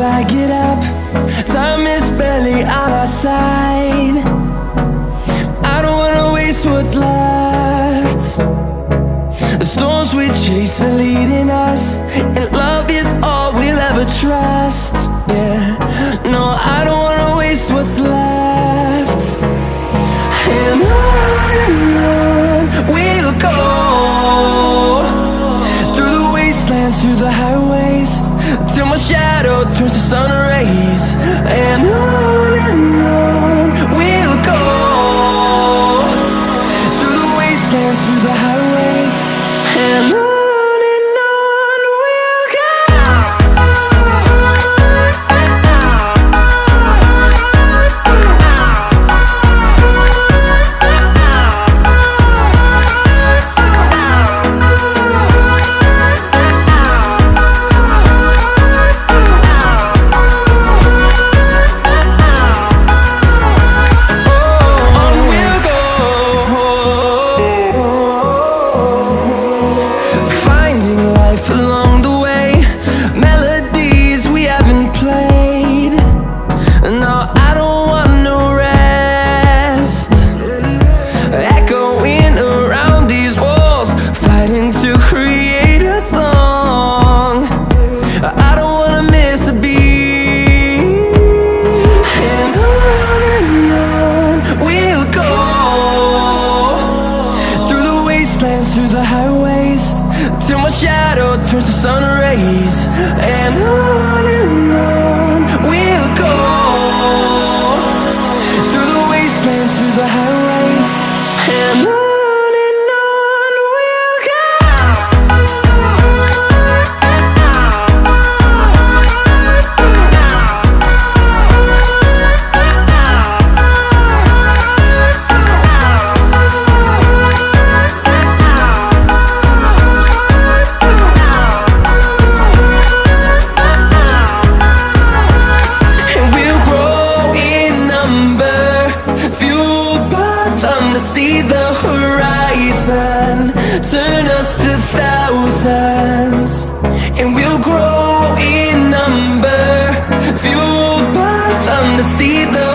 I get up, time is barely on our side. I don't wanna waste what's left. The storms we chase are leading us, and love is all we'll ever trust. Yeah, no, I don't wanna waste what's left. And on we'll go, through the wastelands, through the highways, till my shadow turns to sun rays. And on we'll go, through the wastelands, through the highways, and on we'll go. Along the way, melodies we haven't played. No, I don't want no rest. Echoing around these walls, fighting to create a song. I don't wanna miss a beat. And on we'll go, through the wastelands, through the highways, till my shadow turns to sun rays. And on we'll go, through the wastelands, through the highways, and on we'll go. See the horizon, turn us to thousands, and we'll grow in number, fueled by them to see the